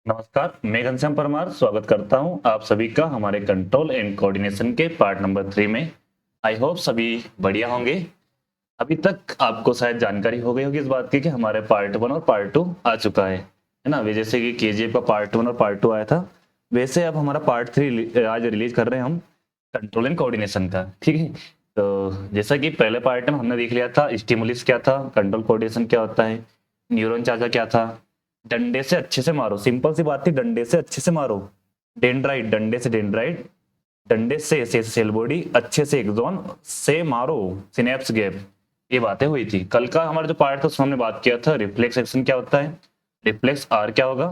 नमस्कार, मैं घनश्याम परमार स्वागत करता हूं आप सभी का हमारे कंट्रोल एंड कोऑर्डिनेशन के पार्ट नंबर 3 में। आई होप सभी बढ़िया होंगे। अभी तक आपको शायद जानकारी हो गई होगी इस बात की कि हमारे पार्ट 1 और पार्ट 2 आ चुका है ना। वे जैसे कि केजीएफ का पार्ट 1 और पार्ट 2 आया था, वैसे अब हमारा पार्ट 3 आज रिलीज कर रहे हैं हम कंट्रोल एंड कोऑर्डिनेशन का। ठीक है, तो जैसा कि पहले पार्ट में हमने देख लिया था स्टिमुलस क्या था, कंट्रोल कोऑर्डिनेशन क्या होता है, न्यूरॉन चार्जा क्या था, डंडे से अच्छे से मारो, सिंपल सी बात थी, डंडे से अच्छे से मारो, डेंड्राइट डंडे से डेंड्राइट, डंडे से सेल बॉडी, अच्छे से एक्सॉन से मारो, सिनेप्स गैप, ये बातें हुई थी। कल का हमारा जो पार्ट था उसमें हमने बात किया था रिफ्लेक्स एक्शन क्या होता है, रिफ्लेक्स आर क्या होगा,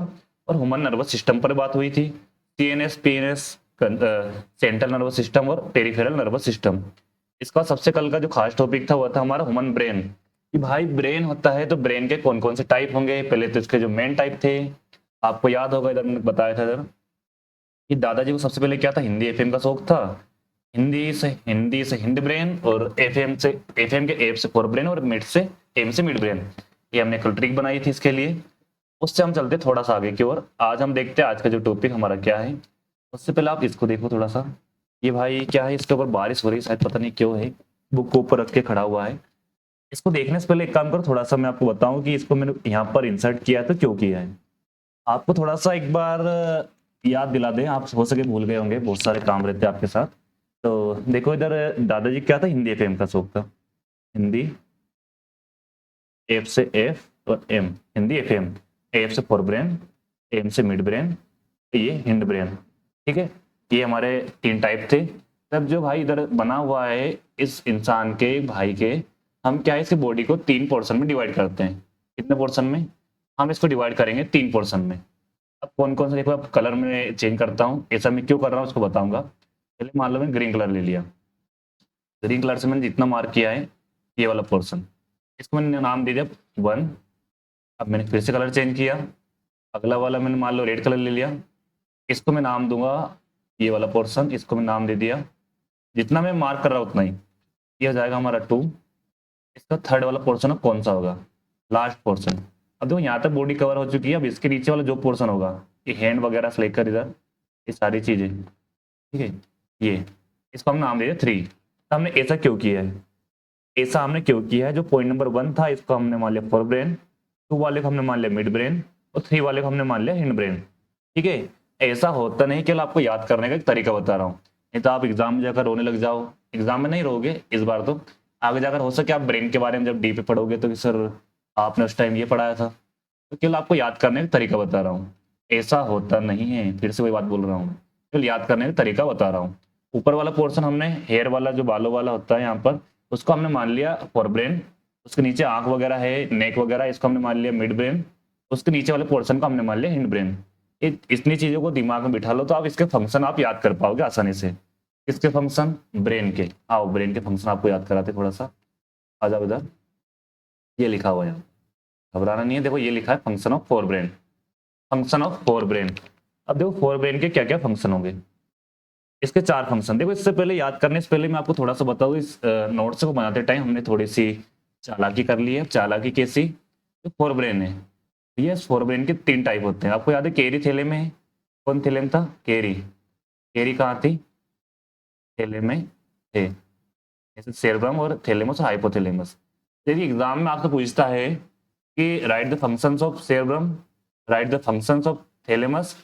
और ह्यूमन नर्वस सिस्टम पर बात हुई थी, CNS PNS, central nervous system और पेरिफेरल नर्वस सिस्टम। इसका सबसे कल का जो खास टॉपिक था वो था हमारा ह्यूमन ब्रेन, कि भाई ब्रेन होता है तो ब्रेन के कौन कौन से टाइप होंगे। पहले तो इसके जो मेन टाइप थे आपको याद होगा, इधर मैंने बताया था इधर कि दादाजी को सबसे पहले क्या था, हिंदी एफएम का शौक था। हिंदी से हिंद ब्रेन, और एफएम के एफ से फॉर ब्रेन, और मिड से एम से मिड ब्रेन। ये हमने कल ट्रिक बनाई थी इसके लिए। उससे हम चलते थोड़ा सा आगे की ओर। आज हम देखते हैं आज का जो टॉपिक हमारा क्या है। उससे पहले आप इसको देखो थोड़ा सा, ये भाई क्या है, इसके ऊपर बारिश हो रही है शायद, पता नहीं क्यों है, बुक को ऊपर रख के खड़ा हुआ है। इसको देखने से पहले एक काम करो, थोड़ा सा मैं आपको बताऊं कि इसको मैंने यहाँ पर इंसर्ट किया है तो क्यों किया है। आपको थोड़ा सा एक बार याद दिला दें, आप हो सके भूल गए होंगे, बहुत सारे काम रहते हैं आपके साथ। तो देखो इधर दादाजी क्या था, हिंदी एफएम का शौक था, हिंदी एफ से एफ और एम, हिंदी एफएम, एफ से फॉर ब्रेन, एम से मिड ब्रेन, ये हिंद ब्रेन। ठीक है, ये हमारे तीन टाइप थे। तब जो भाई इधर बना हुआ है इस इंसान के भाई के, हम क्या है इसके बॉडी को तीन पोर्शन में डिवाइड करते हैं। कितने पोर्शन में हम इसको डिवाइड करेंगे, तीन पोर्शन में। अब कौन कौन सा देखो, अब कलर में चेंज करता हूँ, ऐसा मैं क्यों कर रहा हूँ उसको बताऊंगा। पहले मान लो मैं ग्रीन कलर ले लिया, ग्रीन कलर से मैंने जितना मार्क किया है ये वाला पोर्शन, इसको मैंने नाम दे दिया 1। अब मैंने फिर से कलर चेंज किया, अगला वाला मैंने मान लो रेड कलर ले लिया, इसको मैं नाम दूंगा ये वाला पोर्शन, इसको मैं नाम दे दिया, जितना मैं मार्क कर रहा हूँ उतना ही, ये हो जाएगा हमारा 2। इसका थर्ड वाला पोर्शन कौन सा होगा, लास्ट पोर्शन। अब देखो यहाँ तक बॉडी कवर हो चुकी है, अब इसके नीचे वाला जो पोर्शन होगा, ये हैंड वगैरह से लेकर इधर ये सारी चीजें, ठीक है, ये इसको हम नाम दे दिया 3। तो हमने ऐसा क्यों किया है, ऐसा हमने क्यों किया है, जो पॉइंट नंबर 1 था इसको हमने मान लिया फॉर ब्रेन, 2 वाले को हमने मान लिया मिड ब्रेन, और 3 वाले को हमने मान लिया हिंड ब्रेन। ठीक है, ऐसा होता नहीं, केवल आपको याद करने का एक तरीका बता रहा हूँ, नहीं तो आप एग्जाम में जाकर रोने लग जाओ। एग्जाम में नहीं रोगे इस बार, तो आगे जाकर हो सके आप ब्रेन के बारे में जब डीप पढ़ोगे तो कि सर आपने उस टाइम ये पढ़ाया था। तो केवल आपको याद करने का तरीका बता रहा हूँ, ऐसा होता नहीं है, फिर से वही बात बोल रहा हूँ, केवल याद करने का तरीका बता रहा हूँ। ऊपर वाला पोर्शन हमने हेयर वाला जो बालों वाला होता है यहाँ पर, उसको हमने मान लिया फॉर ब्रेन, उसके नीचे आंख वगैरह है, नेक वगैरह, इसको हमने मान लिया मिड ब्रेन, उसके नीचे वाले पोर्शन को हमने मान लिया हिंड ब्रेन। इतनी चीजों को दिमाग में बिठा लो तो आप इसके फंक्शन आप याद कर पाओगे आसानी से। किसके फंक्शन, ब्रेन के। आओ ब्रेन के फंक्शन आपको याद कराते थोड़ा सा, आ जाओ इधर, ये लिखा हुआ है यहाँ, घबराना नहीं है, देखो ये लिखा है function of fore brain, function of fore brain. अब देखो फोर ब्रेन के क्या क्या फंक्शन होंगे, इसके 4 फंक्शन। देखो इससे पहले याद करने से पहले मैं आपको थोड़ा सा बताऊँ, इस नोट्स को बनाते टाइम हमने थोड़ी सी चालाकी कर ली है। चालाकी कैसी, जो फोर ब्रेन है, ये फोर ब्रेन के 3 टाइप होते हैं। आपको याद है केरी थैले में, कौन थैले में था, केरी, केरी कहाँ थी, थैले में थे, जैसे सेरेब्रम और थैलेमस और हाइपोथैलेमस। यदि एग्जाम में आपसे पूछता है कि right the functions of cerebrum, right the functions of thalamus,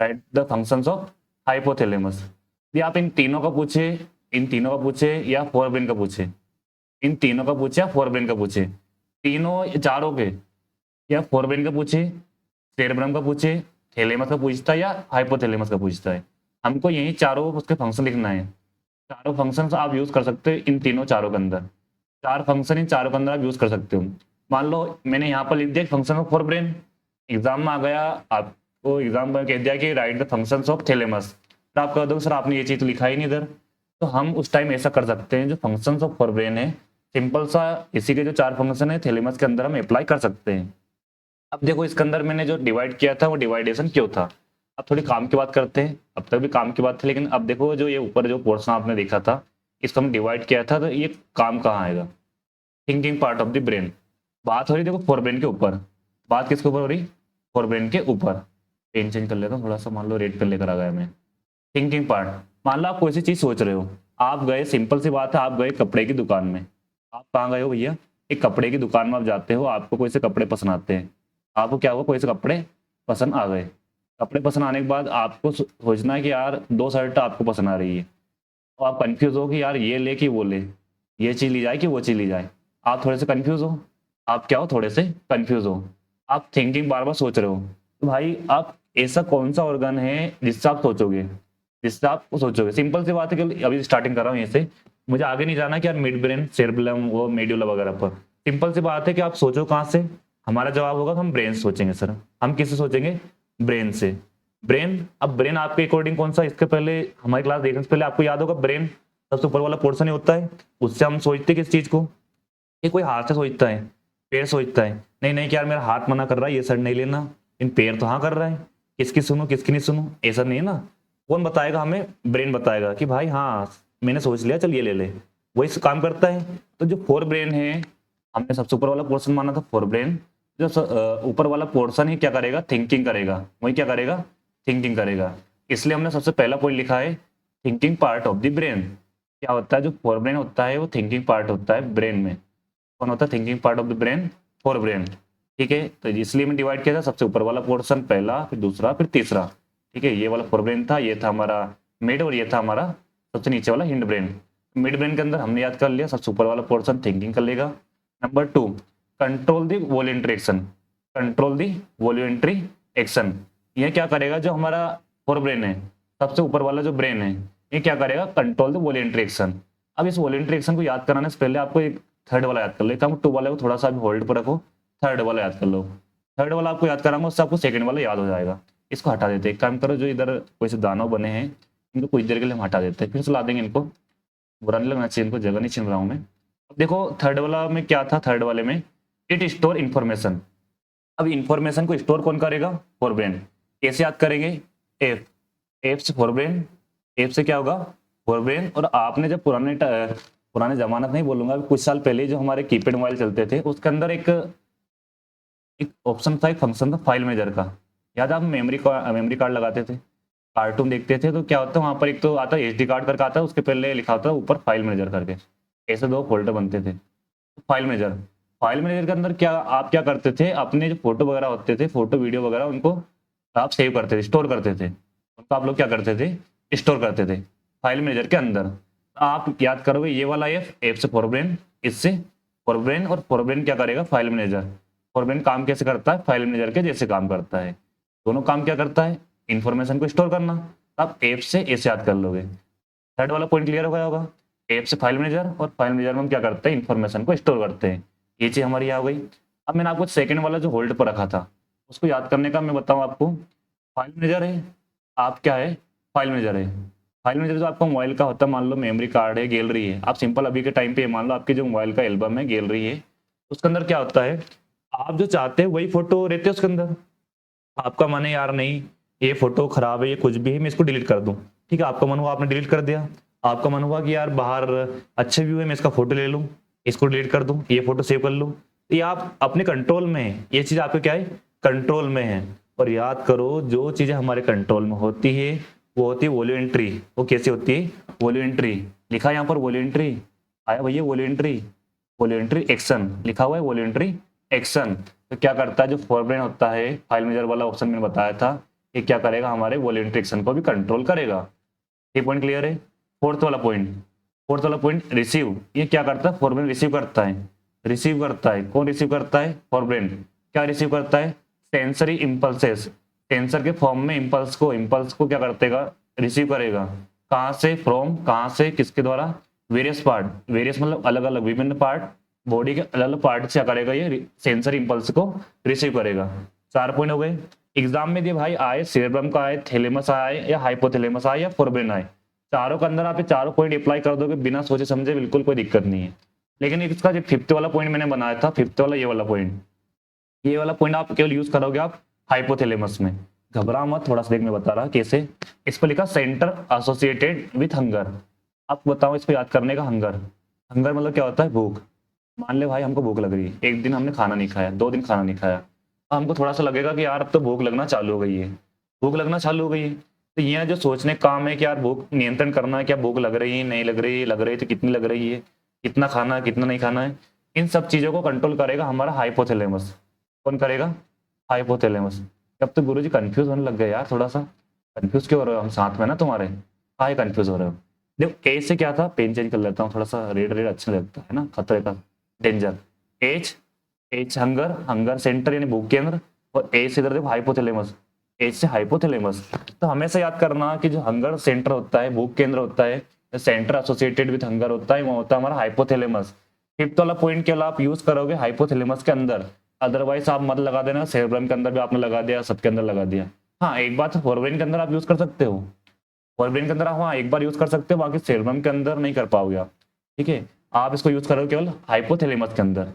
right the functions of hypothalamus, यदि आप इन तीनों का पूछे, इन तीनों का पूछे या फोर ब्रेन का पूछे, इन तीनों का पूछे या फोर ब्रेन का पूछे, तीनों चारों के, या फोर ब्रेन का पूछे, सेरेब्रम का पूछे, थैलेमस का पूछता है या हाइपोथैलेमस का पूछता है, हमको यही चारों उसके फंक्शन लिखना है। चारों फंक्शन आप यूज कर सकते हो इन तीनों चारों के अंदर, 4 फंक्शन इन चारों के अंदर आप यूज कर सकते हो। मान लो मैंने यहाँ पर लिख दिया function of fore brain, exam में आ गया, आपको एग्जाम में कह दिया कि right the functions of thalamus, तो आप कह दो सर आपने ये चीज तो लिखा ही नहीं इधर। तो हम उस टाइम ऐसा कर सकते हैं, जो फंक्शंस ऑफ फोर ब्रेन है सिंपल सा, इसी के जो 4 फंक्शन है थैलेमस के अंदर हम अप्लाई कर सकते हैं। अब देखो इसके अंदर मैंने जो डिवाइड किया था वो डिवाइडेशन क्यों था। अब थोड़ी काम की बात करते हैं, अब तक भी काम की बात थी, लेकिन अब देखो जो ये ऊपर जो पोर्शन आपने देखा था, इसको हम डिवाइड किया था, तो ये काम कहाँ आएगा, thinking part of the brain. बात हो रही देखो फोर ब्रेन के ऊपर, बात किसके ऊपर हो रही, फोर ब्रेन के ऊपर। पेन चेंज कर लेता हूँ थोड़ा सा, मान लो रेड पे लेकर आ गया मैं। थिंकिंग पार्ट, मान लो आप कोई सी चीज सोच रहे हो, आप गए, सिंपल सी बात है, आप गए कपड़े की दुकान में। आप कहाँ गए हो भैया? एक कपड़े की दुकान में आप जाते हो, आपको कोई से कपड़े पसंद आते हैं। आपको क्या हुआ, कोई से कपड़े पसंद आ गए। कपड़े पसंद आने के बाद आपको सोचना है कि यार दो शर्ट आपको पसंद आ रही है, तो आप कंफ्यूज हो कि यार ये ले कि वो ले, ये चीज ली जाए कि वो चीज ली जाए। आप थोड़े से कंफ्यूज हो। आप क्या हो, थोड़े से कंफ्यूज हो। आप थिंकिंग बार बार सोच रहे हो। तो भाई आप ऐसा कौन सा ऑर्गन है जिससे आप सोचोगे, जिससे आप सोचोगे? सिंपल सी बात है कि अभी स्टार्टिंग कर रहा हूँ यहीं से, मुझे आगे नहीं जाना कि यार मिड ब्रेन, सेरेबेलम, वो मेड्यूला वगैरह पर। सिंपल सी बात है कि आप सोचो कहाँ से। हमारा जवाब होगा हम ब्रेन से सोचेंगे सर। हम किससे सोचेंगे? ब्रेन से। ब्रेन, अब ब्रेन आपके अकॉर्डिंग कौन सा, इसके पहले हमारी क्लास देखने से पहले आपको याद होगा, ब्रेन सबसे ऊपर वाला पोर्शन ही होता है। उससे हम सोचते किस चीज को? ये कोई हाथ से सोचता है, पैर सोचता है? नहीं नहीं कि यार मेरा हाथ मना कर रहा है ये सर नहीं लेना, इन पैर तो हाँ कर रहा है, किसकी सुनूं किसकी नहीं सुनूं, ऐसा नहीं है ना। कौन बताएगा हमें? ब्रेन बताएगा कि भाई हाँ मैंने सोच लिया, चल ये ले ले। वही काम करता है। तो जो फोर ब्रेन है, हमने सबसे ऊपर वाला पोर्शन माना था फोर ब्रेन, जो ऊपर वाला पोर्शन ही क्या करेगा? थिंकिंग करेगा। वही क्या करेगा? थिंकिंग करेगा। इसलिए हमने सबसे पहला पॉइंट लिखा है thinking part of the brain. क्या होता है, जो फोर ब्रेन होता है वो थिंकिंग पार्ट होता है ब्रेन में। कौन होता है thinking part of the brain? Fore brain. ठीक है, तो इसलिए मैं डिवाइड किया था, सबसे ऊपर वाला पोर्शन पहला, फिर दूसरा, फिर तीसरा। ठीक है, ये वाला फोर ब्रेन था, ये था हमारा मिड, और ये था हमारा सबसे नीचे वाला हिंड ब्रेन। मिड ब्रेन के अंदर हमने याद कर लिया, सबसे ऊपर वाला पोर्शन थिंकिंग कर लेगा। नंबर 2, कंट्रोल दी वॉल्यूंटरी एक्शन। कंट्रोल दी वॉल्यूंटरी एक्शन, ये क्या करेगा? जो हमारा फोर ब्रेन है, सबसे ऊपर वाला जो ब्रेन है, ये क्या करेगा? Control the voluntary action. अब इस वॉल्यूंटरी एक्शन को याद कराने से पहले आपको एक थर्ड वाला याद कर लो। काम 2 वाले को थोड़ा सा अभी होल्ड पर रखो, थर्ड वाला याद कर लो। थर्ड वाला आपको याद कराऊंगा, उससे आपको सेकंड वाला याद हो जाएगा। इसको हटा देते हैं। एक काम करो, जो इधर कोई से दानव बने हैं इनको कुछ देर के लिए हम हटा देते हैं, फिर से ला देंगे इनको। बुरा नहीं लगना चाहिए इनको, जगह नहीं छीन रहा हूँ मैं। अब देखो थर्ड वाला में क्या था, थर्ड वाले में इट स्टोर इन्फॉर्मेशन। अब इन्फॉर्मेशन को स्टोर कौन करेगा? Fore brain. कैसे याद करेंगे? एफ, एफ से फोर ब्रेन, एफ से क्या होगा? Fore brain. और आपने जब पुराने जमाना नहीं बोलूंगा, कुछ साल पहले जो हमारे कीपैड मोबाइल चलते थे, उसके अंदर एक ऑप्शन था, एक फंक्शन था फाइल मैनेजर का। याद, आप मेमोरी कार्ड लगाते थे, कार्टून देखते थे, तो क्या होता है वहां पर एक तो आता है एचडी कार्ड करके आता है, उसके पहले लिखा होता है ऊपर फाइल मैनेजर करके। ऐसे 2 फोल्डर बनते थे। फाइल मैनेजर, फाइल मैनेजर के अंदर क्या आप क्या करते थे? अपने जो फोटो वगैरह होते थे, फोटो वीडियो वगैरह, उनको आप सेव करते थे, स्टोर करते थे। उनको आप लोग क्या करते थे? स्टोर करते थे फाइल मैनेजर के अंदर। आप याद करोगे ये वाला एफ, एफ से फोर ब्रेन, इससे फोर ब्रेन, और फोर ब्रेन क्या करेगा? File manager. फोर ब्रेन काम कैसे करता है? फाइल मैनेजर के जैसे काम करता है। दोनों काम क्या करता है? इंफॉर्मेशन को स्टोर करना। आप एफ से ऐसे याद कर लोगे। थर्ड वाला पॉइंट क्लियर हो गया होगा। एप से फाइल मैनेजर, और फाइल मैनेजर में हम क्या करते हैं? इन्फॉर्मेशन को स्टोर करते हैं। ये चीज हमारी आ गई। अब मैंने आपको सेकंड वाला जो होल्ड पर रखा था, उसको याद करने का मैं बताऊं आपको। फाइल मैनेजर है, आप क्या है? फाइल मैनेजर है। फाइल मैनेजर जो आपका मोबाइल का होता है, मान लो मेमोरी कार्ड है, गैलरी है। आप सिंपल अभी के टाइम पे मान लो आपके जो मोबाइल का एल्बम है, गैलरी है, उसके अंदर क्या होता है? आप जो चाहते हैं वही फोटो रहते हैं उसके अंदर। आपका मन है यार नहीं ये फोटो खराब है, ये कुछ भी है, मैं इसको डिलीट कर दूं। ठीक है, आपका मन हुआ आपने डिलीट कर दिया। आपका मन हुआ कि यार बाहर अच्छे व्यू है, मैं इसका फोटो ले लूं, इसको डिलीट कर दूं, ये फोटो सेव कर लूं। तो ये आप अपने कंट्रोल में है, ये चीज आपके क्या है? कंट्रोल में है। और याद करो, जो चीजें हमारे कंट्रोल में होती है वो होती है वॉल्यूंटरी। वो कैसे होती है? वॉल्यूंटरी। लिखा है यहाँ पर वॉल्यूंटरी, आया भैया वॉल्यूंटरी। वॉल्यूंटरी एक्शन लिखा हुआ है, वॉल्यूंटरी एक्शन। तो क्या करता है, जो फोर ब्रेन होता है, फाइल मैनेजर वाला ऑप्शन मैंने बताया था, ये क्या करेगा? हमारे वॉल्यूंटरी एक्शन को भी कंट्रोल करेगा। ये पॉइंट क्लियर है। फोर्थ वाला पॉइंट, फोर्थ वाला पॉइंट रिसीव। ये क्या करता है? फोर ब्रेन रिसीव करता है। रिसीव करता है, कौन रिसीव करता है? Fore brain. क्या रिसीव करता है? Sensory impulses. सेंसर के फॉर्म में इम्पल्स को क्या करतेगा? रिसीव करेगा। कहाँ से? फ्रॉम, कहाँ से, किसके द्वारा? वेरियस पार्ट, वेरियस मतलब अलग अलग, विभिन्न पार्ट, बॉडी के अलग अलग पार्ट से क्या करेगा? ये सेंसर इम्पल्स को रिसीव करेगा। 4 पॉइंट हो गए। एग्जाम में दिए भाई आए, सेरेब्रम का आए, थैलेमस आए, या हाइपोथैलेमस आए, या फोरब्रेन आए, चारों के अंदर आप ये चारों पॉइंट अप्लाई कर दोगे बिना सोचे समझे, बिल्कुल कोई दिक्कत नहीं है। लेकिन इसका जो फिफ्थ वाला पॉइंट मैंने बनाया था, फिफ्थ वाला ये वाला पॉइंट, ये वाला पॉइंट आप केवल यूज करोगे आप हाइपोथैलेमस में। घबरा मत, थोड़ा सा देख मैं बता रहा कैसे। इस पर लिखा सेंटर एसोसिएटेड विथ हंगर। आप बताओ इसको याद करने का। हंगर, हंगर मतलब क्या होता है? भूख। मान ले भाई हमको भूख लग रही है, एक दिन हमने खाना नहीं खाया, 2 दिन खाना नहीं खाया, अब हमको थोड़ा सा लगेगा कि यार अब तो भूख लगना चालू हो गई है। भूख लगना चालू हो गई है। तो यहाँ जो सोचने का काम है कि यार भूख नियंत्रण करना है, क्या भूख लग रही है, नहीं लग रही है, लग रही है तो कितनी लग रही है, कितना खाना है, कितना नहीं खाना है, इन सब चीजों को कंट्रोल करेगा हमारा हाइपोथैलेमस। कौन करेगा? हाइपोथैलेमस। अब तो गुरुजी कंफ्यूज होने लग गए यार थोड़ा सा। कंफ्यूज क्यों हो रहे हो? हम साथ में ना तुम्हारे, काहे कंफ्यूज हो रहे हो? देखो ए से क्या था, पेन चेंज कर लेता हूँ थोड़ा सा, रेड रेड अच्छा लगता है ना, खतरे का, danger. H, H hunger, hunger centre यानी भूख केंद्र, और ए से इधर देखो हाइपोथैलेमस, एच से हाइपोथैलेमस। तो हमेशा याद करना कि जो हंगर सेंटर होता है, भूख केंद्र होता है, सेंटर एसोसिएटेड विद हंगर होता है, वो होता है हमारा हाइपोथैलेमस। फिफ्थ वाला पॉइंट केवल आप यूज करोगे हाइपोथैलेमस के अंदर, अदरवाइज आप मत लगा देना। सेरेब्रम के अंदर भी आपने लगा दिया, सबके अंदर लगा दिया। हाँ एक बात, फोरब्रेन के अंदर आप यूज कर सकते हो, फोरब्रेन के अंदर आप हाँ एक बार यूज कर सकते हो, बाकी सेरेब्रम के अंदर नहीं कर पाओगे आप। ठीक है, आप इसको यूज करोगे केवल हाइपोथैलेमस के अंदर।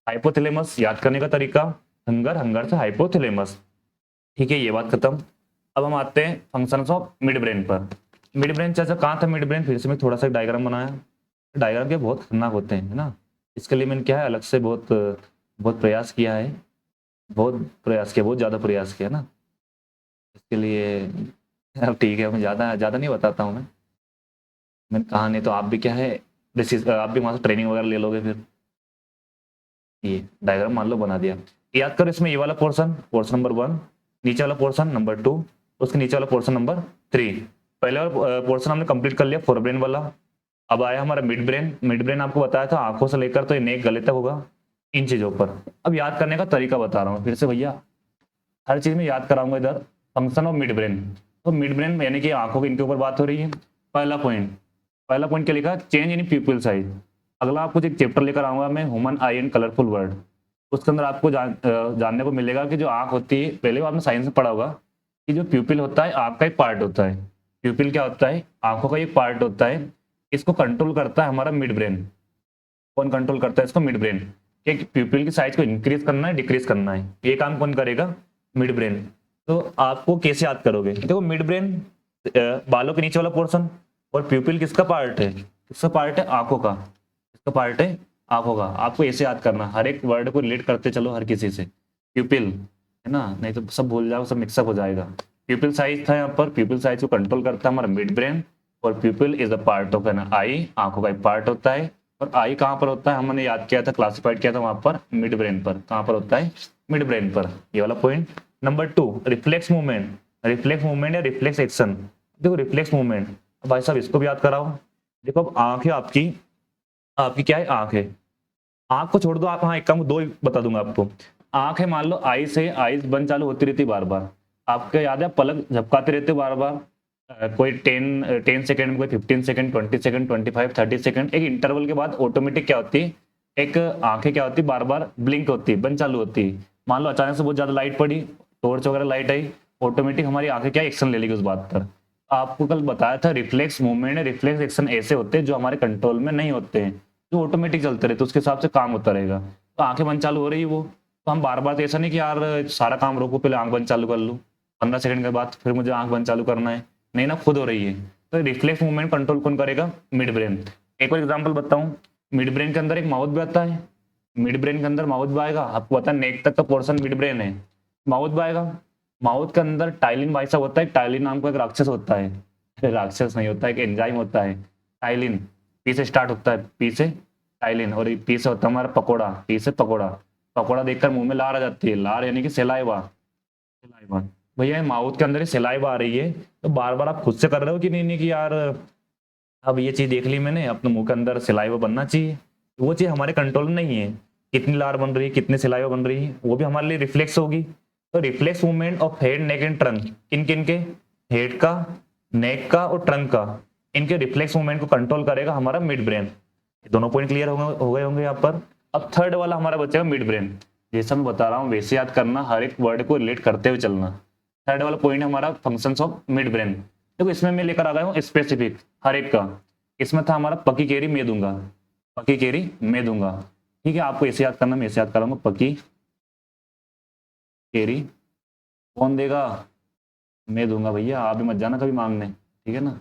हाइपोथैलेमस याद करने का तरीका, हंगर, हंगर से हाइपोथैलेमस। ठीक है, ये बात खत्म। अब हम आते हैं फंक्शंस ऑफ मिड ब्रेन पर। मिड ब्रेन चाचा कहाँ था मिड ब्रेन? फिर से मैं थोड़ा सा डायग्राम बनाया। डायग्राम के बहुत खतरनाक होते हैं है ना, इसके लिए मैंने क्या है अलग से बहुत बहुत प्रयास किया है, बहुत प्रयास किया, बहुत ज़्यादा प्रयास किया ना इसके लिए। अब ठीक है, मैं ज़्यादा ज़्यादा नहीं बताता हूँ मैंने कहा, नहीं तो आप भी क्या है, आप भी वहाँ से ट्रेनिंग वगैरह ले लोगे फिर। ये डायग्राम मान लो बना दिया। याद करो इसमें ये वाला पोर्शन, पोर्शन नंबर 1, नीचे वाला पोर्शन नंबर 2, उसके नीचे वाला पोर्शन नंबर 3। पहले वाला पोर्शन हमने कंप्लीट कर लिया फोरब्रेन वाला। अब आया हमारा मिड ब्रेन। मिड ब्रेन आपको बताया था आंखों से लेकर तो नेक गले तक होगा, इन चीजों पर। अब याद करने का तरीका बता रहा हूँ फिर से भैया, हर चीज में याद कराऊंगा इधर। फंक्शन ऑफ मिड ब्रेन, तो मिड ब्रेन यानी कि आंखों के इनके ऊपर बात हो रही है। पहला पॉइंट, पहला पॉइंट क्या लिखा? Change in प्यूपिल size. अगला आपको एक चैप्टर लेकर आऊंगा मैं, human I and colourful world. उसके अंदर आपको जानने को मिलेगा कि जो आंख होती है, पहले आपने साइंस में पढ़ा होगा कि जो प्यूपिल होता है आंख का एक पार्ट होता है। प्यूपिल क्या होता है? आंखों का एक पार्ट होता है। इसको कंट्रोल करता है हमारा मिड ब्रेन। कौन कंट्रोल करता है इसको? Mid brain. कि प्यूपिल की साइज को इंक्रीज करना है, डिक्रीज करना है, ये काम कौन करेगा? Mid brain. तो आपको कैसे याद करोगे? देखो मिड ब्रेन बालों के नीचे वाला पोर्शन, और प्यूपिल किसका पार्ट है? किसका पार्ट है? आंखों का। किसका पार्ट है? आंखों का। आपको ऐसे याद करना, हर एक वर्ड को रिलेट करते चलो हर किसी से। प्यूपिल है ना, नहीं तो सब भूल जाओ, सब मिक्सअप हो जाएगा। प्यूपिल साइज था यहाँ पर, प्यूपिल साइज को कंट्रोल करता है हमारा मिड ब्रेन। और pupil is a part of an eye, आंखों का एक पार्ट होता है। और आई कहाँ पर होता है? हमने याद किया था, क्लासिफाइड किया था वहां पर, मिड ब्रेन पर। कहाँ पर होता है? मिड ब्रेन पर। ये वाला point. Number 2, reflex movement. Reflex movement या रिफ्लेक्स एक्शन। देखो रिफ्लेक्स मूवमेंट, भाई साहब इसको भी याद कराओ। देखो अब आंख है आपकी, आपकी क्या है? आंख है। आंख को छोड़ दो आप, हाँ एक काम, दो ही बता दूंगा आपको। आंख है, मान लो आई से, आईज बंद चालू होती रहती बार बार। आपको याद है पलक झपकाते रहते बार बार। कोई 10 सेकंड में, कोई 15 सेकंड, 20 सेकंड, 25, 30 सेकंड, एक इंटरवल के बाद ऑटोमेटिक क्या होती है, एक आंखें क्या होती है, बार बार ब्लिंक होती है, बंद चालू होती है। मान लो अचानक से बहुत ज्यादा लाइट पड़ी, टॉर्च वगैरह लाइट आई, ऑटोमेटिक हमारी आंखें क्या एक्शन ले लेगी उस बात पर। आपको कल बताया था रिफ्लेक्स मूवमेंट है, रिफ्लेक्स एक्शन ऐसे होते हैं जो हमारे कंट्रोल में नहीं होते हैं, जो ऑटोमेटिक चलते रहते, उसके हिसाब से काम होता रहेगा। तो आंखें बंद चालू हो रही है वो, तो हम बार बार तो ऐसा नहीं कि यार सारा काम रोको पहले आंख बंद चालू कर लूँ, 15 सेकंड के बाद फिर मुझे आंख बंद चालू करना है, नहीं ना, खुद हो रही है। तो रिफ्लेक्स मूवमेंट कंट्रोल कौन करेगा? Mid brain. एक और एग्जांपल बताऊं, मिड ब्रेन के अंदर एक माउथ भी आता है। मिड ब्रेन के अंदर माउथ भी आएगा, आपको पता है नेक तक का पोर्शन मिड ब्रेन है, माउथ भी आएगा। माउथ के अंदर टाइलिन भाई साहब होता है, टाइलिन नाम का एक राक्षस होता है, राक्षस नहीं होता है, एक एंजाइम होता है टाइलिन। पी से स्टार्ट होता है, पी से टाइलिन, और पी से होता है हमारा पकोड़ा, पी से पकोड़ा। पकोड़ा देखकर मुंह में लार आ जाती है, लार यानी कि सेलाइवा, सेलाइवा। भैया माउथ के अंदर ही सेलाइवा आ रही है, तो बार बार आप खुद से कर रहे हो कि नहीं, नहीं कि यार अब ये चीज देख ली मैंने, अपने मुंह के अंदर सेलाइवा बनना चाहिए, तो वो चीज हमारे कंट्रोल में नहीं है। कितनी लार बन रही है, कितनी सेलाइवा बन रही है, वो भी हमारे लिए रिफ्लेक्स होगी। तो reflex movement of head, neck and trunk, किन किन के? हेड का, नेक का और ट्रंक का, इनके रिफ्लेक्स मूवमेंट को कंट्रोल करेगा हमारा मिड ब्रेन। दोनों पॉइंट क्लियर हो गए होंगे यहाँ पर। अब थर्ड वाला हमारा बचेगा मिड ब्रेन। जैसा मैं बता रहा हूँ वैसे याद करना, हर एक वर्ड को रिलेट करते हुए चलना। थर्ड वाला पॉइंट हमारा फंक्शंस ऑफ मिड ब्रेन। देखो इसमें मैं लेकर आ गया हूँ स्पेसिफिक हर एक का। इसमें था हमारा पकी केरी मैं दूंगा, पकी केरी मैं दूंगा। ठीक है, आपको ऐसे याद करना, मैं ऐसे याद कर रहा हूँ, पकी केरी कौन देगा? मैं दूंगा भैया, आप भी मत जाना कभी मांगने, ठीक है ना।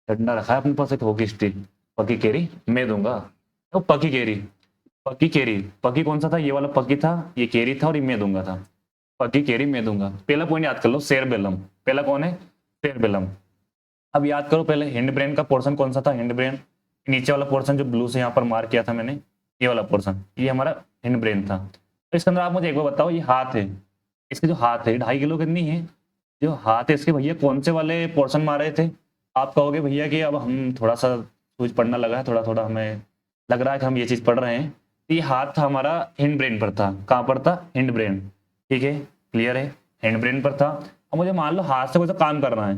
डंडा रखा है अपने पास एक हॉकी स्टिक, पकी केरी मैं दूंगा। तो पकी केरी, पकी केरी, पकी कौन सा था? ये वाला पकी था, ये केरी था, और ये मैं दूंगा था। पकी केरी मैं दूंगा। पहला पॉइंट याद कर लो, सेरबेलम। पहला कौन है, सेरेबेलम। अब याद करो पहले हिंड ब्रेन का पोर्शन कौन सा था, हिंड ब्रेन नीचे वाला पोर्शन जो ब्लू से यहाँ पर मार्क किया था मैंने, ये वाला पोर्शन, ये हमारा हिंड ब्रेन था। तो इसके अंदर आप मुझे एक बार बताओ, ये हाथ है, इसके जो हाथ है 2.5 किलो कितनी है, जो हाथ है इसके भैया कौन से वाले पोर्शन मारे थे। आप कहोगे भैया कि अब हम थोड़ा सा सूझ पढ़ना लगा है, थोड़ा थोड़ा हमें लग रहा है कि हम ये चीज़ पढ़ रहे हैं। तो ये हाथ था हमारा हिंड ब्रेन पर था, कहाँ पर था, हिंड ब्रेन, ठीक है, क्लियर है, हिंड ब्रेन पर था। अब मुझे मान लो हाथ से कोई सा काम करना है,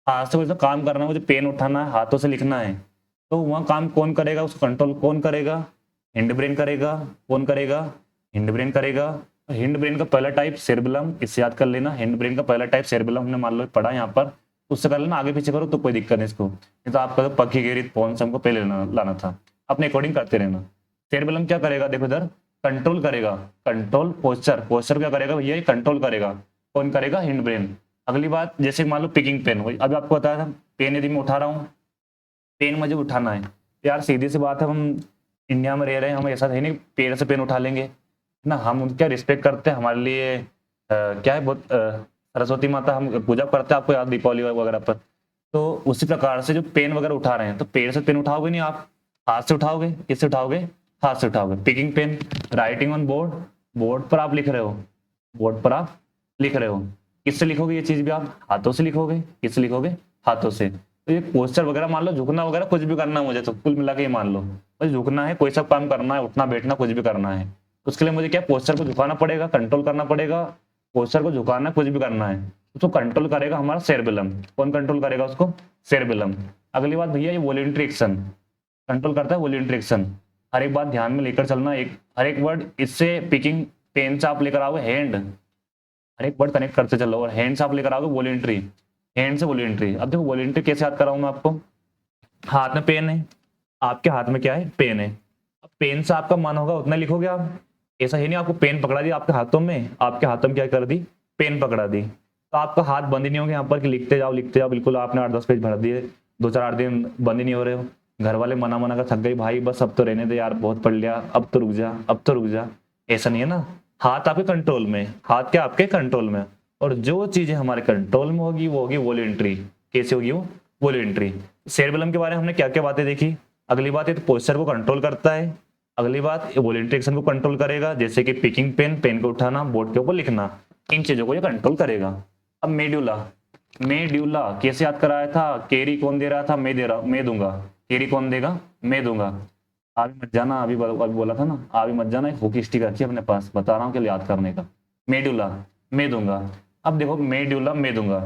हाथ से कोई सा काम करना है, मुझे पेन उठाना है, हाथों से लिखना है, तो वहाँ काम कौन करेगा, उसको कंट्रोल कौन करेगा, हिंड ब्रेन करेगा। कौन करेगा, हिंड ब्रेन करेगा। हिंड ब्रेन का पहला टाइप सेरेबेलम, इससे याद कर लेना, हिंड ब्रेन का पहला टाइप सेरेबेलम हमने मान लो पढ़ा यहाँ पर, उससे कर लेना, आगे पीछे करो तो कोई दिक्कत नहीं इसको, नहीं तो आपका तो पक्की गेरित पॉन्स हमको पहले लाना था, अपने अकॉर्डिंग करते रहना। सेरेबेलम क्या करेगा, देखो इधर कंट्रोल करेगा, कंट्रोल पोस्चर, पोस्चर क्या करेगा भैया, ये कंट्रोल करेगा, कौन करेगा, हिंड ब्रेन। अगली बात, जैसे मान लो पिकिंग पेन, वही अभी आपको बताया था, पेन यदि मैं उठा रहा हूँ, पेन मुझे उठाना है, यार सीधी सी बात है, हम इंडिया में रह रहे हैं, हम ऐसा है नहीं पेड़ से पेन उठा लेंगे ना, हम उनका रिस्पेक्ट करते हैं, हमारे लिए क्या है बहुत सरस्वती माता हम पूजा करते हैं, आपको याद दीपावली वगैरह पर। तो उसी प्रकार से जो पेन वगैरह उठा रहे हैं, तो पेड़ से पेन उठाओगे नहीं आप, हाथ से उठाओगे, किससे उठाओगे, हाथ से उठाओगे। Picking pen, writing on board, board पर आप लिख रहे हो, बोर्ड पर आप लिख रहे हो, किससे लिखोगे ये चीज भी आप, हाथों से लिखोगे, किससे लिखोगे, हाथों से। तो ये पोस्टर वगैरह मान लो, झुकना वगैरह कुछ भी करना है मुझे, तो कुल मिला के ये मान लो बस झुकना है, कोई सब काम करना है, उठना बैठना कुछ भी करना है, उसके लिए मुझे क्या पोस्टर को झुकाना पड़ेगा, कंट्रोल करना पड़ेगा, पोस्टर को झुकाना कुछ भी करना है, उसको कंट्रोल करेगा हमारा सेरेबेलम। कौन कंट्रोल करेगा उसको, सेरेबेलम। अगली बात भैया, ये वॉलंटरी एक्शन कंट्रोल करता है, वॉलंटरी एक्शन। हर एक बात ध्यान में लेकर चलना, एक हर एक वर्ड, इससे पिकिंग पेन से आप लेकर आओगे हैंड, हर एक वर्ड कनेक्ट करते चलो, और हैंड से आप लेकर आओगे वॉलंटरी, हैंड से वॉलंटरी। अब देखो वॉलंटरी कैसे याद कराऊं मैं आपको, हाथ में पेन है, आपके हाथ में क्या है, पेन है, अब पेन से आपका मन होगा उतना लिखोगे आप, ऐसा ही नहीं आपको पेन पकड़ा दी आपके हाथों में, आपके हाथों में क्या कर दी, पेन पकड़ा दी, तो आपका हाथ बंद ही नहीं होगा यहाँ पर कि लिखते जाओ बिल्कुल, आपने 8-10 पेज भर दिए, 2-4-8 दिन बंद ही नहीं हो रहे हो, घर वाले मना मना कर थक गई, भाई बस अब तो रहने दे यार, बहुत पढ़ लिया, अब तो रुक जा, अब तो रुक जा, ऐसा नहीं है ना। हाथ आपके कंट्रोल में, हाथ क्या आपके कंट्रोल में, और जो चीजें हमारे कंट्रोल में होगी वो होगी वॉलंटरी। कैसे होगी वो, वॉलंटरी। सेरेबेलम के बारे में हमने क्या क्या बातें देखी। अगली बात है तो पोस्चर को कंट्रोल करता है, अगली बात वॉलंटरी एक्शन को कंट्रोल करेगा, जैसे कि पिकिंग पेन, पेन को उठाना, बोर्ड के ऊपर लिखना, इन चीजों को ये कंट्रोल करेगा। अब मेड्यूला, मेड्यूला कैसे याद कराया था, कैरी कौन दे रहा था, मैं दे रहा, मैं दूंगा, कैरी कौन देगा, मैं दूंगा। अभी मत जाना, अभी बोला था ना, अभी मत जाना, एक हुकी स्टिक रखी है अपने पास, बता रहा हूँ कि याद करने का। मेडुला, मैं दूंगा। अब देखो मेडुला, मैं दूंगा।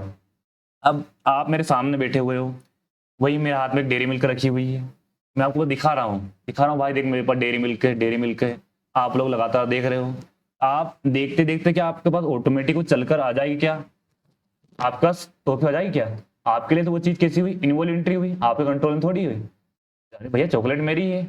अब आप मेरे सामने बैठे हुए हो, वही मेरे हाथ में एक डेयरी मिल्क रखी हुई है, मैं आपको दिखा रहा हूँ भाई देख मेरे पास डेयरी मिल्क है, डेयरी मिल्क है। आप लोग लगातार देख रहे हो, आप देखते देखते क्या आपके पास ऑटोमेटिक वो चलकर आ जाएगी क्या, आपका तो पे आ जाएगी क्या। आपके लिए तो वो चीज कैसी हुई, इनवॉलंटरी हुई, आपके कंट्रोल में थोड़ी हुई। अरे भैया चॉकलेट मेरी है,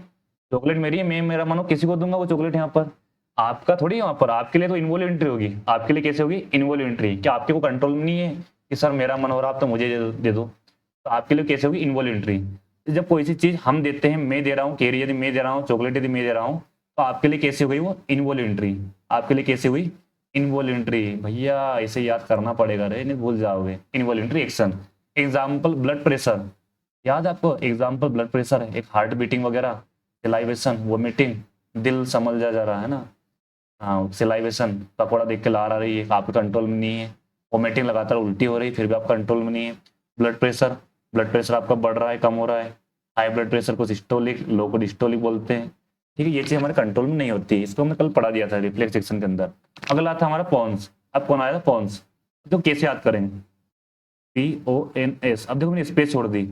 चॉकलेट मेरी है, मैं मेरा मानो किसी को दूंगा वो चॉकलेट, यहाँ पर आपका थोड़ी, यहाँ पर आपके लिए तो इनवॉलंटरी होगी। आपके लिए कैसे होगी, इनवॉलंटरी, क्या आपके को कंट्रोल में नहीं है कि सर मेरा मन हो रहा आप तो मुझे दे दो, तो आपके लिए कैसे होगी, इनवॉलंटरी। जब कोई सी चीज हम देते हैं, मैं दे रहा हूँ, कैरी यदि मैं दे रहा हूँ, चॉकलेट यदि मैं दे रहा हूँ, तो आपके लिए कैसे हो गई वो, इनवॉलंटरी। आपके लिए कैसे हुई, इनवॉलंटरी। भैया इसे याद करना पड़ेगा रे, नहीं भूल जाओगे। Involuntary action, example blood pressure, याद आपको एग्जाम्पल ब्लड प्रेशर है, एक हार्ट बीटिंग वगैरह, सिलाइवेशन, वोमिटिंग, दिल समझ जा रहा है ना, हाँ सिलाइवेशन, पकौड़ा देख के लार आ रही है, आपके कंट्रोल में नहीं है। वोमिटिंग लगातार उल्टी हो रही है फिर भी आप कंट्रोल में नहीं है। ब्लड प्रेशर, ब्लड प्रेशर आपका बढ़ रहा है, कम हो रहा है। हाई ब्लड प्रेशर को सिस्टोलिक, लो को डिस्टोलिक बोलते हैं, ठीक है। ये चीज हमारे कंट्रोल में नहीं होती, इसको हमने कल पढ़ा दिया था रिफ्लेक्स सेक्शन के अंदर। अगला था हमारा पॉन्स। अब कौन आया था, पॉन्स, तो कैसे याद करेंगे, PONS। अब देखो मैंने स्पेस छोड़ दी,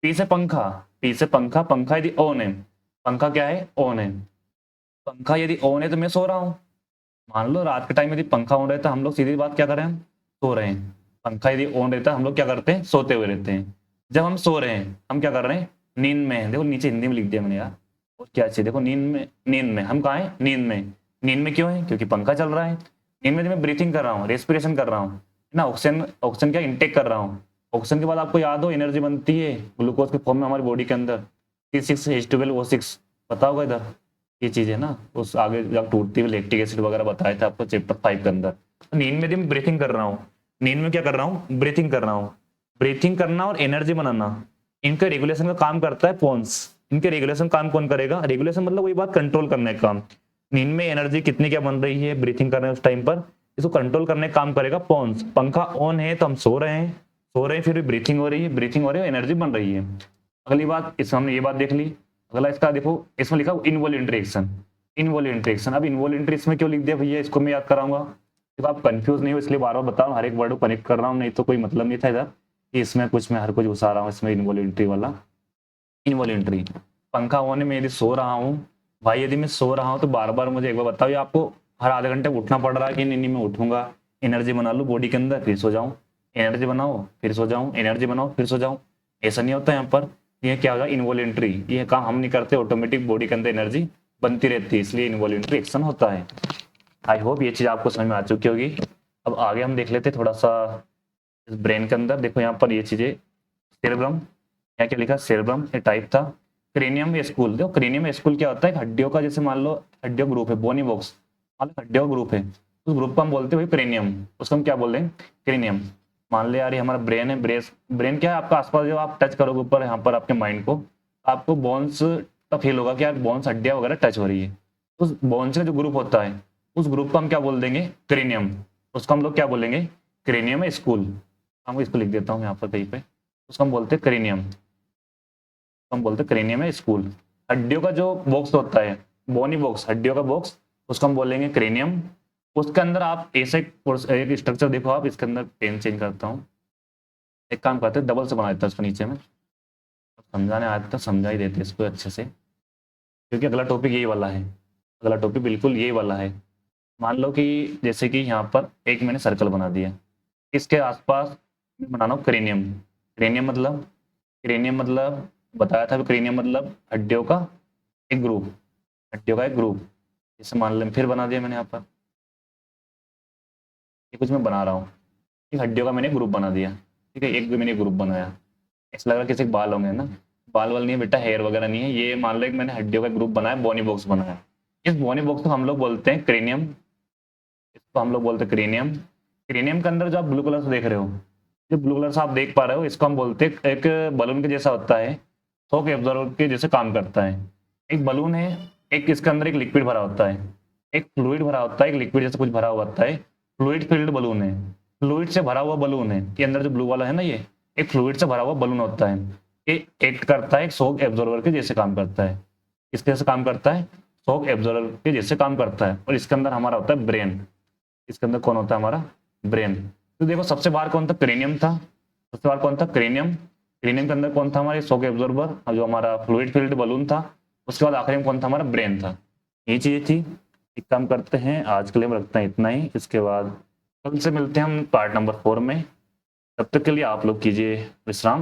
पी से पंखा, पी से पंखा, पंखा यदि ऑन है, पंखा क्या है, ऑन है, पंखा यदि ऑन है तो मैं सो रहा हूँ। मान लो रात के टाइम यदि पंखा ऑन रहता है, हम लोग सीधी बात क्या कर रहे हैं, हम सो रहे हैं। पंखा यदि ऑन रहता है हम लोग क्या करते हैं, सोते हुए रहते हैं। जब हम सो रहे हैं हम क्या कर रहे हैं, नींद में हैं। देखो नीचे हिंदी में लिख दिया मैंने यार, और क्या चाहिए, देखो नींद में, नींद में हम कहाँ हैं, नींद में। नींद में क्यों है, क्योंकि पंखा चल रहा है। नींद में मैं ब्रीथिंग कर रहा हूँ, रेस्पिरेशन कर रहा हूँ ना, ऑक्सीजन, ऑक्सीजन क्या इनटेक कर रहा हूँ। ऑक्सीजन के बाद आपको याद हो एनर्जी बनती है ग्लूकोज के फॉर्म में हमारी बॉडी के अंदर, C6H12O6, पता होगा इधर, ये चीज है ना। उस आगे जब टूटती हुई लैक्टिक एसिड वगैरह बताया था आपको चैप्टर 5 के अंदर। नींद में भी मैं ब्रीथिंग कर रहा हूँ, नींद में क्या कर रहा हूँ, ब्रीथिंग कर रहा हूँ। ब्रीथिंग करना और एनर्जी बनाना, इनका रेगुलेशन का काम करता है पोन्स। इनके रेगुलेशन काम कौन करेगा, रेगुलेशन मतलब वही बात, कंट्रोल करने का काम। नींद में एनर्जी कितनी क्या बन रही है ब्रीथिंग कर रहे हैं उस टाइम पर, इसको कंट्रोल करने का काम करेगा पोन्स। पंखा ऑन है तो हम सो रहे हैं, सो रहे हैं फिर भी ब्रीथिंग हो रही है, ब्रीथिंग हो रही है, एनर्जी बन रही है। अगली बात, इसमें हमने ये बात देख ली। अगला इसका देखो, इसमें लिखा इनवॉल्यूंटरी एक्शन। इनवॉल्यूंटरी एक्शन, अब इनवॉल्यूंटरी इसमें क्यों लिख दिया भैया, इसको मैं याद कराऊंगा, तो आप कंफ्यूज नहीं हो इसलिए बार बार बता रहा हूँ, हर एक वर्ड को कनेक्ट कर रहा हूँ, नहीं तो कोई मतलब नहीं था इधर कि इसमें कुछ मैं हर कुछ घुसा रहा हूँ इसमें इनवॉल्यूंटरी वाला। इनवॉल्यूंटरी, पंखा होने में यदि सो रहा हूँ भाई, यदि मैं सो रहा हूँ तो बार बार मुझे एक बार बताओ, ये आपको हर आधे घंटे उठना पड़ रहा है कि नहीं, मैं उठूंगा, एनर्जी बना लूँ बॉडी के अंदर फिर सो जाऊँ, एनर्जी बनाओ फिर सो जाऊँ, एनर्जी बनाओ फिर सो जाऊँ, ऐसा नहीं होता यहाँ पर। ये क्या होगा, इनवॉल्यूंटरी, ये काम हम नहीं करते, ऑटोमेटिक बॉडी के अंदर एनर्जी बनती रहती है, इसलिए इनवॉल्यूंटरी एक्शन होता है। आई होप ये चीज आपको समझ में आ चुकी होगी। अब आगे हम देख लेते थोड़ा सा इस ब्रेन के अंदर। देखो यहाँ पर ये चीजें, सेरेब्रम, यहाँ क्या लिखा, सेरेब्रम ये टाइप था। क्रेनियम या स्कूल, देखो क्रेनियम या स्कूल क्या होता है, हड्डियों का, जैसे मान लो हड्डियों ग्रुप है, बोनी बॉक्स, मान लो हड्डियों का ग्रुप है, उस ग्रुप को हम बोलते हैं क्रेनियम, उसको हम क्या बोल रहे हैं, क्रेनियम। मान ले यार ये हमारा ब्रेन है, ब्रेन क्या है आपका आसपास, जो आप टच करोगे ऊपर यहाँ पर आपके माइंड को, आपको बोन्स का फील होगा कि यार बोन्स हड्डियां वगैरह टच हो रही है। उस बोन्स का जो ग्रुप होता है, उस ग्रुप को हम क्या बोल देंगे, क्रेनियम। उसको हम लोग क्या बोलेंगे, क्रेनियम है स्कूल, हम इसको लिख देता हूँ यहाँ पर कहीं पे, उसको हम बोलते हैं क्रेनियम, हम बोलते हैं क्रेनियम है स्कूल। हड्डियों का जो बॉक्स होता है, बोनी बॉक्स, हड्डियों का बॉक्स, उसको हम बोलेंगे क्रेनियम। उसके अंदर आप ऐसे एक स्ट्रक्चर देखो, आप इसके अंदर पेन चेंज करता हूँ, एक काम करते हैं डबल से बना देता हूँ इसको नीचे में, समझाने आया था समझा ही देते इसको अच्छे से, क्योंकि अगला टॉपिक यही वाला है, अगला टॉपिक बिल्कुल यही वाला है। मान लो कि जैसे कि यहाँ पर एक मैंने सर्कल बना दिया, इसके आसपास मैं बना रहा हूँ क्रेनियम। क्रेनियम मतलब, क्रेनियम मतलब बताया था, क्रेनियम मतलब हड्डियों का एक ग्रुप, हड्डियों का एक ग्रुप। जैसे मान लें फिर बना दिया मैंने यहाँ पर, ये कुछ मैं बना रहा हूँ, एक हड्डियों का मैंने ग्रुप बना दिया, ठीक है, एक मैंने ग्रुप बनाया। ऐसा लग रहा है किसी के बाल होंगे ना, बाल वाल नहीं है बेटा, हेयर वगैरह नहीं है, ये मान लो एक मैंने हड्डियों का ग्रुप बनाया, बोनी बॉक्स बनाया। इस बोनी बॉक्स को हम लोग बोलते हैं क्रेनियम, इसको हम लोग बोलते हैं क्रेनियम। क्रेनियम के अंदर जो आप ब्लू कलर से देख रहे हो, जो ब्लू कलर से आप देख पा रहे हो, इसको हम बोलते हैं, एक बलून के जैसा होता है, शॉक एब्जॉर्बर के जैसे काम करता है। एक बलून है, एक इसके अंदर एक लिक्विड भरा होता है, एक फ्लूइड भरा होता है, एक लिक्विड जैसा कुछ भरा हुआ होता है, फ्लूइड फील्ड बलून है, फ्लूइड से भरा हुआ बलून है, के अंदर जो ब्लू वाला है ना, ये एक फ्लूइड से भरा हुआ बलून होता है। ये एक्ट करता है, एक शॉक एब्जॉर्बर के जैसे काम करता है। इसके जैसे काम करता है, शॉक एब्जॉर्बर के जैसे काम करता है। और इसके अंदर हमारा होता है ब्रेन, इसके अंदर कौन होता है, हमारा ब्रेन। तो देखो सबसे बाहर कौन था, क्रेनियम था, सबसे बाहर कौन था, क्रेनियम। क्रेनियम के अंदर कौन था, हमारे शॉक एब्जॉर्बर, जो हमारा फ्लूइड फील्ड बलून था। उसके बाद आखिरी में कौन था, हमारा ब्रेन था। ये चीजें थी। एक काम करते हैं, आज के लिए हम रखते हैं इतना ही, इसके बाद कल से मिलते हैं हम पार्ट नंबर 4 में। तब तक के लिए आप लोग कीजिए विश्राम।